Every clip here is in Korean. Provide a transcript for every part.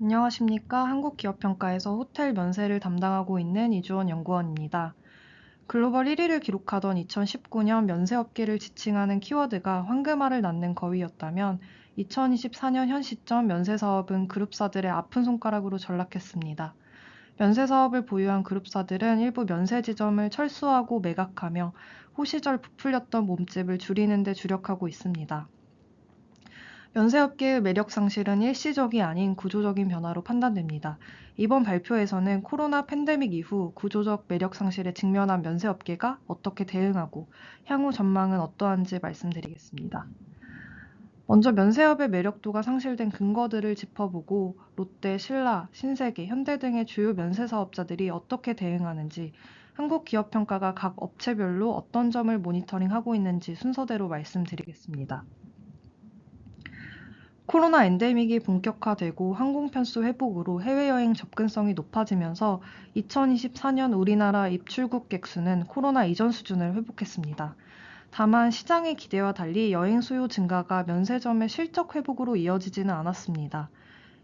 안녕하십니까. 한국기업평가에서 호텔 면세를 담당하고 있는 이주원 연구원입니다. 글로벌 1위를 기록하던 2019년 면세업계를 지칭하는 키워드가 황금알을 낳는 거위였다면 2024년 현 시점 면세사업은 그룹사들의 아픈 손가락으로 전락했습니다. 면세사업을 보유한 그룹사들은 일부 면세 지점을 철수하고 매각하며 호시절 부풀렸던 몸집을 줄이는 데 주력하고 있습니다. 면세업계의 매력 상실은 일시적이 아닌 구조적인 변화로 판단됩니다. 이번 발표에서는 코로나 팬데믹 이후 구조적 매력 상실에 직면한 면세업계가 어떻게 대응하고 향후 전망은 어떠한지 말씀드리겠습니다. 먼저 면세업의 매력도가 상실된 근거들을 짚어보고 롯데, 신라, 신세계, 현대 등의 주요 면세 사업자들이 어떻게 대응하는지, 한국기업평가가 각 업체별로 어떤 점을 모니터링하고 있는지 순서대로 말씀드리겠습니다. 코로나 엔데믹이 본격화되고 항공 편수 회복으로 해외여행 접근성이 높아지면서 2024년 우리나라 입출국객 수는 코로나 이전 수준을 회복했습니다. 다만 시장의 기대와 달리 여행 수요 증가가 면세점의 실적 회복으로 이어지지는 않았습니다.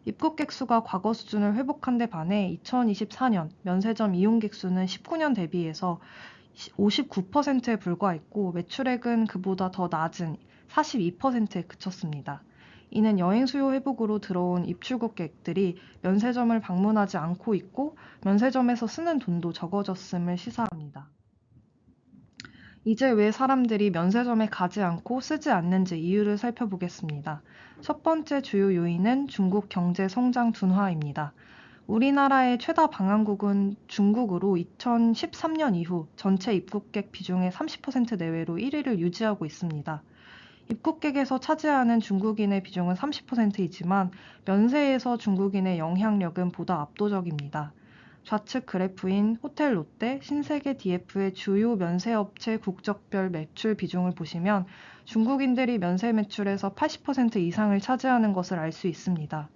입국객 수가 과거 수준을 회복한 데 반해 2024년 면세점 이용객 수는 19년 대비해서 59%에 불과했고 매출액은 그보다 더 낮은 42%에 그쳤습니다. 이는 여행 수요 회복으로 들어온 입출국객들이 면세점을 방문하지 않고 있고 면세점에서 쓰는 돈도 적어졌음을 시사합니다. 이제 왜 사람들이 면세점에 가지 않고 쓰지 않는지 이유를 살펴보겠습니다. 첫 번째 주요 요인은 중국 경제 성장 둔화입니다. 우리나라의 최다 방한국은 중국으로 2013년 이후 전체 입국객 비중의 30% 내외로 1위를 유지하고 있습니다. 입국객에서 차지하는 중국인의 비중은 30%이지만 면세에서 중국인의 영향력은 보다 압도적입니다. 좌측 그래프인 호텔 롯데, 신세계 DF의 주요 면세업체 국적별 매출 비중을 보시면 중국인들이 면세 매출에서 80% 이상을 차지하는 것을 알 수 있습니다.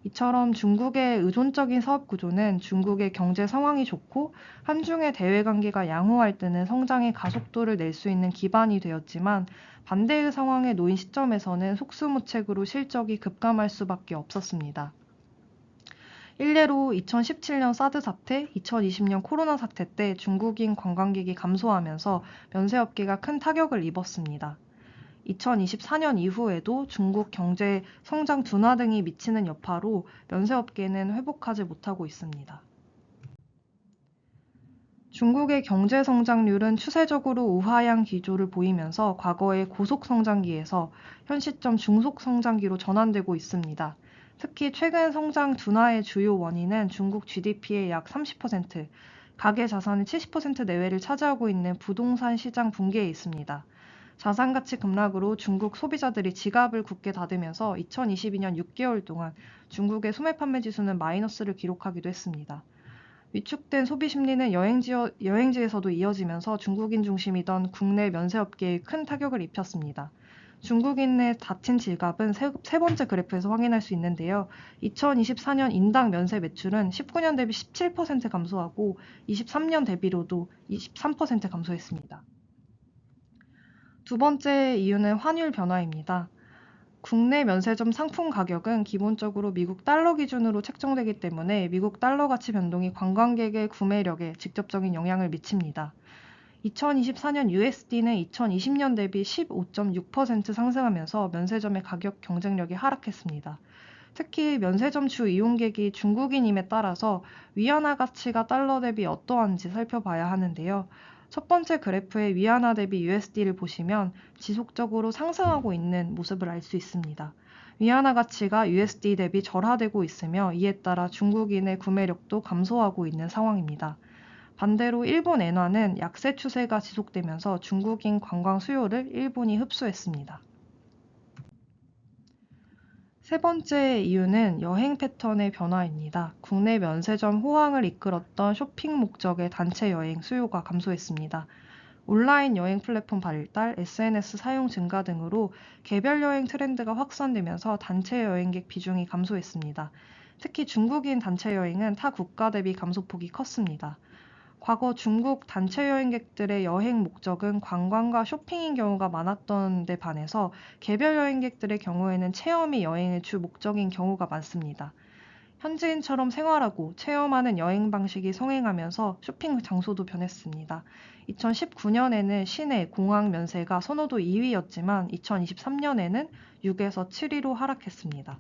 이처럼 중국의 의존적인 사업 구조는 중국의 경제 상황이 좋고 한중의 대외 관계가 양호할 때는 성장의 가속도를 낼 수 있는 기반이 되었지만 반대의 상황에 놓인 시점에서는 속수무책으로 실적이 급감할 수밖에 없었습니다. 일례로 2017년 사드 사태, 2020년 코로나 사태 때 중국인 관광객이 감소하면서 면세업계가 큰 타격을 입었습니다. 2024년 이후에도 중국 경제 성장 둔화 등이 미치는 여파로 면세업계는 회복하지 못하고 있습니다. 중국의 경제 성장률은 추세적으로 우하향 기조를 보이면서 과거의 고속 성장기에서 현 시점 중속 성장기로 전환되고 있습니다. 특히 최근 성장 둔화의 주요 원인은 중국 GDP의 약 30%, 가계 자산의 70% 내외를 차지하고 있는 부동산 시장 붕괴에 있습니다. 자산 가치 급락으로 중국 소비자들이 지갑을 굳게 닫으면서 2022년 6개월 동안 중국의 소매 판매 지수는 마이너스를 기록하기도 했습니다. 위축된 소비 심리는 여행지에서도 이어지면서 중국인 중심이던 국내 면세업계에 큰 타격을 입혔습니다. 중국인의 닫힌 지갑은 세 번째 그래프에서 확인할 수 있는데요. 2024년 인당 면세 매출은 19년 대비 17% 감소하고 23년 대비로도 23% 감소했습니다. 두 번째 이유는 환율 변화입니다. 국내 면세점 상품 가격은 기본적으로 미국 달러 기준으로 책정되기 때문에 미국 달러 가치 변동이 관광객의 구매력에 직접적인 영향을 미칩니다. 2024년 USD는 2020년 대비 15.6% 상승하면서 면세점의 가격 경쟁력이 하락했습니다. 특히 면세점 주 이용객이 중국인임에 따라서 위안화 가치가 달러 대비 어떠한지 살펴봐야 하는데요. 첫 번째 그래프의 위안화 대비 USD를 보시면 지속적으로 상승하고 있는 모습을 알 수 있습니다. 위안화 가치가 USD 대비 절하되고 있으며 이에 따라 중국인의 구매력도 감소하고 있는 상황입니다. 반대로 일본 엔화는 약세 추세가 지속되면서 중국인 관광 수요를 일본이 흡수했습니다. 세 번째 이유는 여행 패턴의 변화입니다. 국내 면세점 호황을 이끌었던 쇼핑 목적의 단체 여행 수요가 감소했습니다. 온라인 여행 플랫폼 발달, SNS 사용 증가 등으로 개별 여행 트렌드가 확산되면서 단체 여행객 비중이 감소했습니다. 특히 중국인 단체 여행은 타 국가 대비 감소폭이 컸습니다. 과거 중국 단체 여행객들의 여행 목적은 관광과 쇼핑인 경우가 많았던 데 반해서 개별 여행객들의 경우에는 체험이 여행의 주 목적인 경우가 많습니다. 현지인처럼 생활하고 체험하는 여행 방식이 성행하면서 쇼핑 장소도 변했습니다. 2019년에는 시내 공항 면세가 선호도 2위였지만 2023년에는 6에서 7위로 하락했습니다.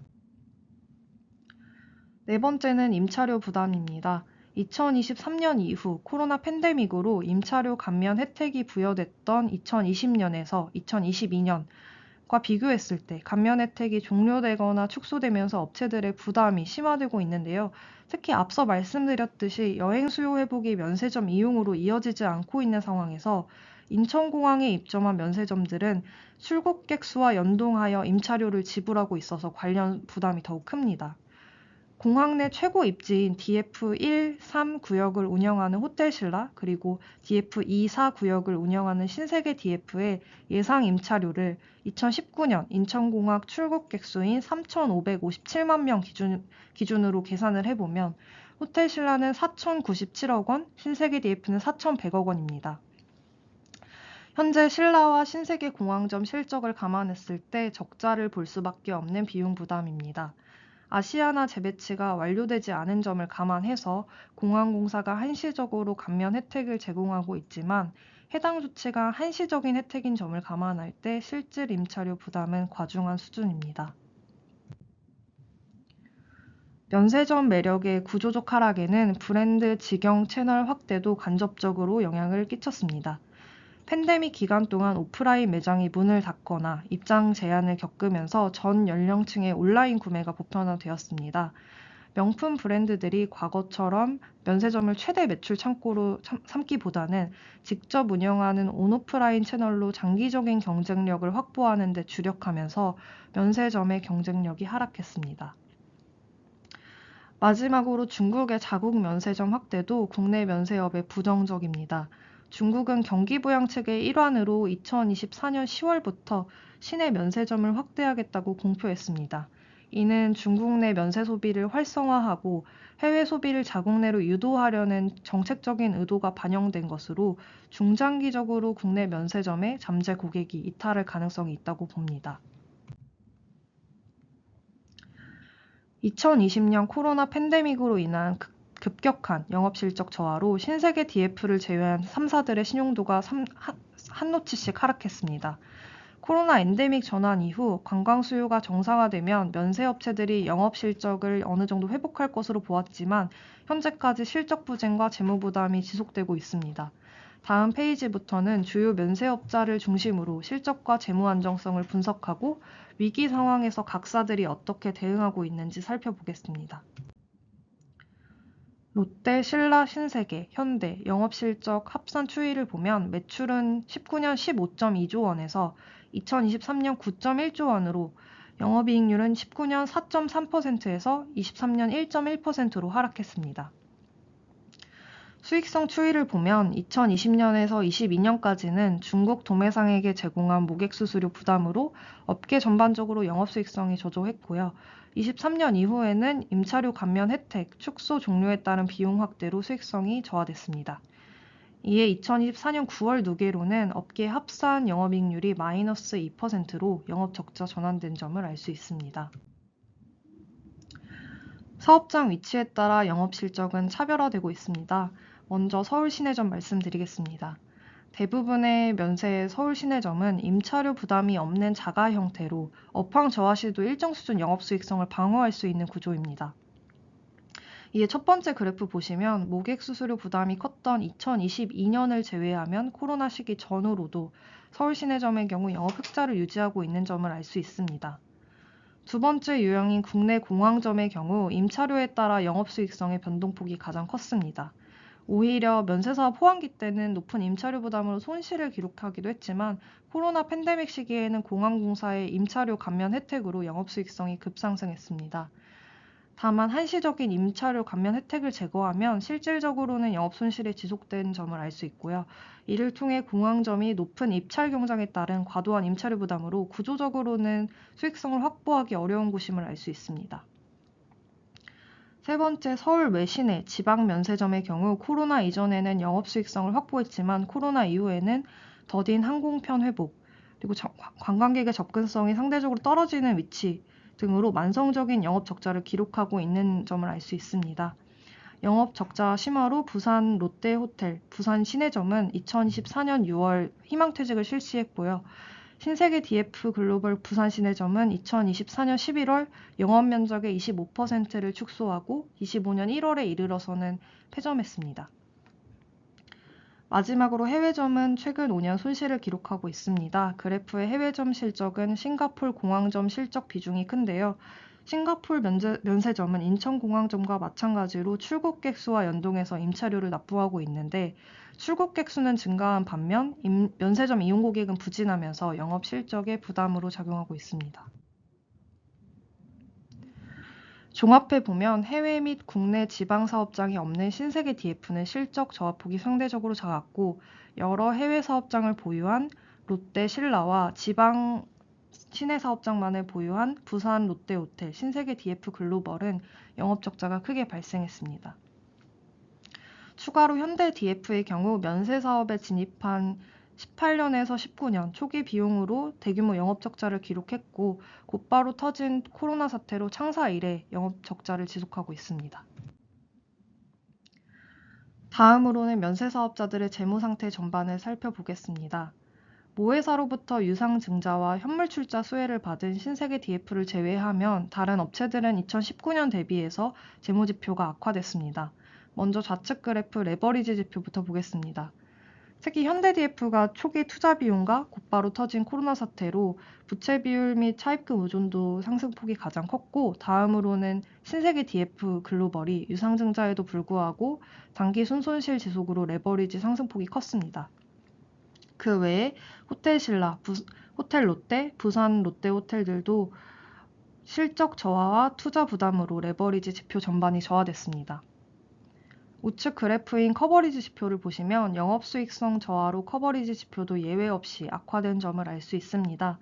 네 번째는 임차료 부담입니다. 2023년 이후 코로나 팬데믹으로 임차료 감면 혜택이 부여됐던 2020년에서 2022년과 비교했을 때 감면 혜택이 종료되거나 축소되면서 업체들의 부담이 심화되고 있는데요. 특히 앞서 말씀드렸듯이 여행 수요 회복이 면세점 이용으로 이어지지 않고 있는 상황에서 인천공항에 입점한 면세점들은 출국객 수와 연동하여 임차료를 지불하고 있어서 관련 부담이 더욱 큽니다. 공항 내 최고 입지인 DF1, 3 구역을 운영하는 호텔신라, 그리고 DF2, 4 구역을 운영하는 신세계 DF의 예상 임차료를 2019년 인천공항 출국객 수인 3,557만 명 기준으로 계산을 해보면 호텔신라는 4,097억 원, 신세계 DF는 4,100억 원입니다. 현재 신라와 신세계 공항점 실적을 감안했을 때 적자를 볼 수밖에 없는 비용 부담입니다. 아시아나 재배치가 완료되지 않은 점을 감안해서 공항공사가 한시적으로 감면 혜택을 제공하고 있지만 해당 조치가 한시적인 혜택인 점을 감안할 때 실질 임차료 부담은 과중한 수준입니다. 면세점 매력의 구조적 하락에는 브랜드 직영 채널 확대도 간접적으로 영향을 끼쳤습니다. 팬데믹 기간 동안 오프라인 매장이 문을 닫거나 입장 제한을 겪으면서 전 연령층의 온라인 구매가 보편화되었습니다. 명품 브랜드들이 과거처럼 면세점을 최대 매출 창고로 삼기보다는 직접 운영하는 온오프라인 채널로 장기적인 경쟁력을 확보하는 데 주력하면서 면세점의 경쟁력이 하락했습니다. 마지막으로 중국의 자국 면세점 확대도 국내 면세업에 부정적입니다. 중국은 경기부양책의 일환으로 2024년 10월부터 시내 면세점을 확대하겠다고 공표했습니다. 이는 중국 내 면세 소비를 활성화하고 해외 소비를 자국 내로 유도하려는 정책적인 의도가 반영된 것으로 중장기적으로 국내 면세점의 잠재 고객이 이탈할 가능성이 있다고 봅니다. 2020년 코로나 팬데믹으로 인한 급격한 영업실적 저하로 신세계 DF를 제외한 3사들의 신용도가 한 노치씩 하락했습니다. 코로나 엔데믹 전환 이후 관광 수요가 정상화되면 면세업체들이 영업실적을 어느 정도 회복할 것으로 보았지만 현재까지 실적 부진과 재무 부담이 지속되고 있습니다. 다음 페이지부터는 주요 면세업자를 중심으로 실적과 재무 안정성을 분석하고 위기 상황에서 각사들이 어떻게 대응하고 있는지 살펴보겠습니다. 롯데, 신라, 신세계, 현대, 영업실적 합산 추이를 보면 매출은 19년 15.2조 원에서 2023년 9.1조 원으로 영업이익률은 19년 4.3%에서 23년 1.1%로 하락했습니다. 수익성 추이를 보면 2020년에서 22년까지는 중국 도매상에게 제공한 모객 수수료 부담으로 업계 전반적으로 영업수익성이 저조했고요. 23년 이후에는 임차료 감면 혜택, 축소 종료에 따른 비용 확대로 수익성이 저하됐습니다. 이에 2024년 9월 누계로는 업계 합산 영업이익률이 마이너스 2%로 영업적자 전환된 점을 알 수 있습니다. 사업장 위치에 따라 영업실적은 차별화되고 있습니다. 먼저 서울 시내점 말씀드리겠습니다. 대부분의 면세 서울 시내점은 임차료 부담이 없는 자가 형태로 업황 저하 시도 일정 수준 영업수익성을 방어할 수 있는 구조입니다. 이에 첫 번째 그래프 보시면 모객 수수료 부담이 컸던 2022년을 제외하면 코로나 시기 전후로도 서울 시내점의 경우 영업 흑자를 유지하고 있는 점을 알 수 있습니다. 두 번째 유형인 국내 공항점의 경우 임차료에 따라 영업수익성의 변동폭이 가장 컸습니다. 오히려 면세사업 호황기 때는 높은 임차료 부담으로 손실을 기록하기도 했지만 코로나 팬데믹 시기에는 공항공사의 임차료 감면 혜택으로 영업수익성이 급상승했습니다. 다만 한시적인 임차료 감면 혜택을 제거하면 실질적으로는 영업손실이 지속된 점을 알 수 있고요. 이를 통해 공항점이 높은 입찰 경쟁에 따른 과도한 임차료 부담으로 구조적으로는 수익성을 확보하기 어려운 곳임을 알 수 있습니다. 세 번째, 서울 외시내 지방 면세점의 경우 코로나 이전에는 영업수익성을 확보했지만 코로나 이후에는 더딘 항공편 회복, 그리고 관광객의 접근성이 상대적으로 떨어지는 위치 등으로 만성적인 영업 적자를 기록하고 있는 점을 알 수 있습니다. 영업 적자 심화로 부산 롯데호텔, 부산 시내점은 2024년 6월 희망퇴직을 실시했고요. 신세계 DF 글로벌 부산 시내점은 2024년 11월 영업 면적의 25%를 축소하고 25년 1월에 이르러서는 폐점했습니다. 마지막으로 해외점은 최근 5년 손실을 기록하고 있습니다. 그래프의 해외점 실적은 싱가포르 공항점 실적 비중이 큰데요. 싱가포르 면세점은 인천공항점과 마찬가지로 출국객 수와 연동해서 임차료를 납부하고 있는데 출국객 수는 증가한 반면 면세점 이용 고객은 부진하면서 영업 실적에 부담으로 작용하고 있습니다. 종합해 보면 해외 및 국내 지방 사업장이 없는 신세계 DF는 실적 저하폭이 상대적으로 작았고 여러 해외 사업장을 보유한 롯데 신라와 지방 시내 사업장만을 보유한 부산 롯데호텔, 신세계 DF 글로벌은 영업 적자가 크게 발생했습니다. 추가로 현대 DF의 경우 면세 사업에 진입한 18년에서 19년 초기 비용으로 대규모 영업 적자를 기록했고 곧바로 터진 코로나 사태로 창사 이래 영업 적자를 지속하고 있습니다. 다음으로는 면세 사업자들의 재무 상태 전반을 살펴보겠습니다. 모회사로부터 유상증자와 현물출자 수혜를 받은 신세계 DF를 제외하면 다른 업체들은 2019년 대비해서 재무지표가 악화됐습니다. 먼저 좌측 그래프 레버리지 지표부터 보겠습니다. 특히 현대DF가 초기 투자 비용과 곧바로 터진 코로나 사태로 부채 비율 및 차입금 의존도 상승폭이 가장 컸고 다음으로는 신세계 DF 글로벌이 유상증자에도 불구하고 단기 순손실 지속으로 레버리지 상승폭이 컸습니다. 그 외에 호텔 신라, 호텔 롯데, 부산 롯데 호텔들도 실적 저하와 투자 부담으로 레버리지 지표 전반이 저하됐습니다. 우측 그래프인 커버리지 지표를 보시면 영업수익성 저하로 커버리지 지표도 예외 없이 악화된 점을 알 수 있습니다.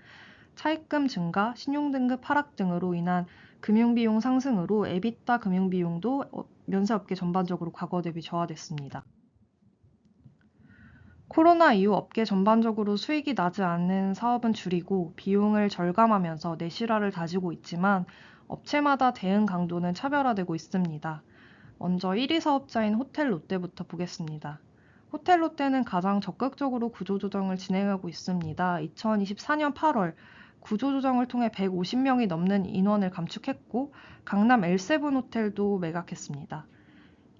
차입금 증가, 신용등급 하락 등으로 인한 금융비용 상승으로 에비타 금융비용도 면세업계 전반적으로 과거 대비 저하됐습니다. 코로나 이후 업계 전반적으로 수익이 나지 않는 사업은 줄이고 비용을 절감하면서 내실화를 다지고 있지만 업체마다 대응 강도는 차별화되고 있습니다. 먼저 1위 사업자인 호텔 롯데부터 보겠습니다. 호텔 롯데는 가장 적극적으로 구조조정을 진행하고 있습니다. 2024년 8월 구조조정을 통해 150명이 넘는 인원을 감축했고 강남 L7 호텔도 매각했습니다.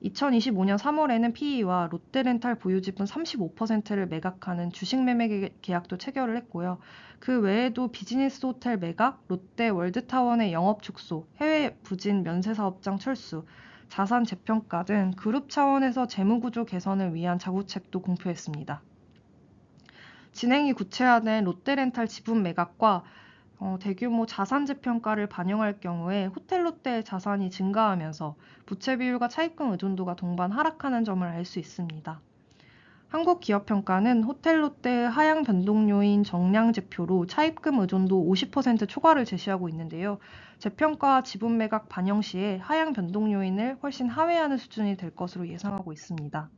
2025년 3월에는 PE와 롯데렌탈 보유 지분 35%를 매각하는 주식 매매 계약도 체결을 했고요. 그 외에도 비즈니스 호텔 매각, 롯데 월드타워의 영업 축소, 해외 부진 면세 사업장 철수, 자산 재평가 등 그룹 차원에서 재무구조 개선을 위한 자구책도 공표했습니다. 진행이 구체화된 롯데렌탈 지분 매각과 대규모 자산 재평가를 반영할 경우에 호텔 롯데의 자산이 증가하면서 부채 비율과 차입금 의존도가 동반 하락하는 점을 알 수 있습니다. 한국기업평가는 호텔 롯데의 하향 변동 요인 정량 지표로 차입금 의존도 50% 초과를 제시하고 있는데요. 재평가와 지분 매각 반영 시에 하향 변동 요인을 훨씬 하회하는 수준이 될 것으로 예상하고 있습니다.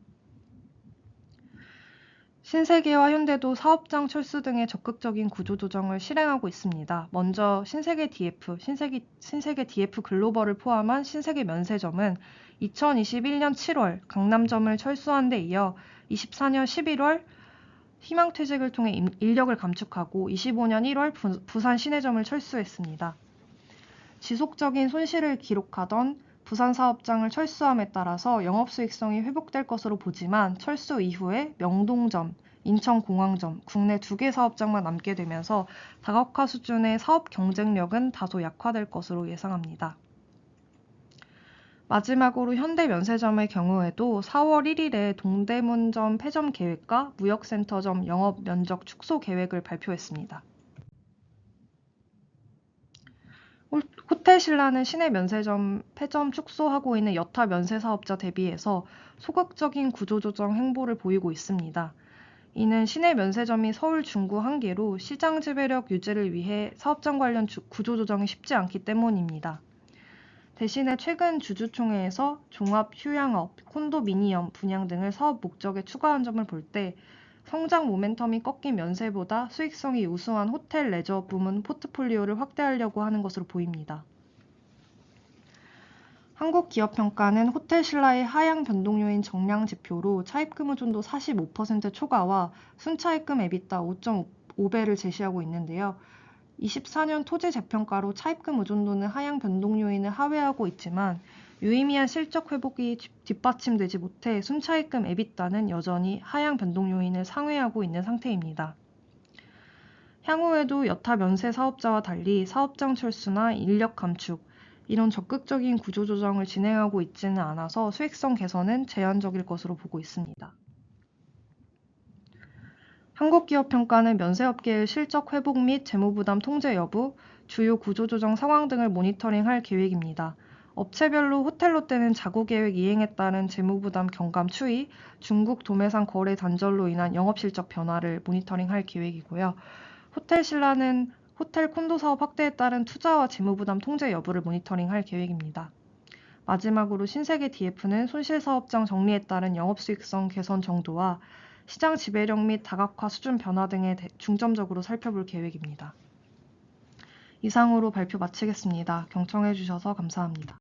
신세계와 현대도 사업장 철수 등의 적극적인 구조조정을 실행하고 있습니다. 먼저 신세계 DF 글로벌을 포함한 신세계 면세점은 2021년 7월 강남점을 철수한 데 이어 24년 11월 희망퇴직을 통해 인력을 감축하고 25년 1월 부산 시내점을 철수했습니다. 지속적인 손실을 기록하던 부산 사업장을 철수함에 따라서 영업수익성이 회복될 것으로 보지만 철수 이후에 명동점, 인천공항점, 국내 2개 사업장만 남게 되면서 다각화 수준의 사업 경쟁력은 다소 약화될 것으로 예상합니다. 마지막으로 현대면세점의 경우에도 4월 1일에 동대문점 폐점 계획과 무역센터점 영업 면적 축소 계획을 발표했습니다. 호텔 신라는 시내 면세점 폐점 축소하고 있는 여타 면세 사업자 대비해서 소극적인 구조조정 행보를 보이고 있습니다. 이는 시내 면세점이 서울 중구 1개로 시장 지배력 유지를 위해 사업장 관련 구조조정이 쉽지 않기 때문입니다. 대신에 최근 주주총회에서 종합 휴양업, 콘도미니엄 분양 등을 사업 목적에 추가한 점을 볼 때 성장 모멘텀이 꺾인 면세보다 수익성이 우수한 호텔 레저 부문 포트폴리오를 확대하려고 하는 것으로 보입니다. 한국기업평가는 호텔신라의 하향 변동 요인 정량 지표로 차입금 의존도 45% 초과와 순차입금 EBITDA 5.5배를 제시하고 있는데요. 24년 토지 재평가로 차입금 의존도는 하향 변동 요인을 하회하고 있지만 유의미한 실적 회복이 뒷받침되지 못해 순차입금 EBITDA는 여전히 하향 변동 요인을 상회하고 있는 상태입니다. 향후에도 여타 면세 사업자와 달리 사업장 철수나 인력 감축, 이런 적극적인 구조조정을 진행하고 있지는 않아서 수익성 개선은 제한적일 것으로 보고 있습니다. 한국기업평가는 면세업계의 실적 회복 및 재무부담 통제 여부, 주요 구조조정 상황 등을 모니터링할 계획입니다. 업체별로 호텔롯데는 자구계획 이행에 따른 재무부담 경감 추이, 중국 도매상 거래 단절로 인한 영업실적 변화를 모니터링할 계획이고요. 호텔신라는 호텔 콘도 사업 확대에 따른 투자와 재무부담 통제 여부를 모니터링할 계획입니다. 마지막으로 신세계 DF는 손실사업장 정리에 따른 영업수익성 개선 정도와 시장 지배력 및 다각화 수준 변화 등에 중점적으로 살펴볼 계획입니다. 이상으로 발표 마치겠습니다. 경청해 주셔서 감사합니다.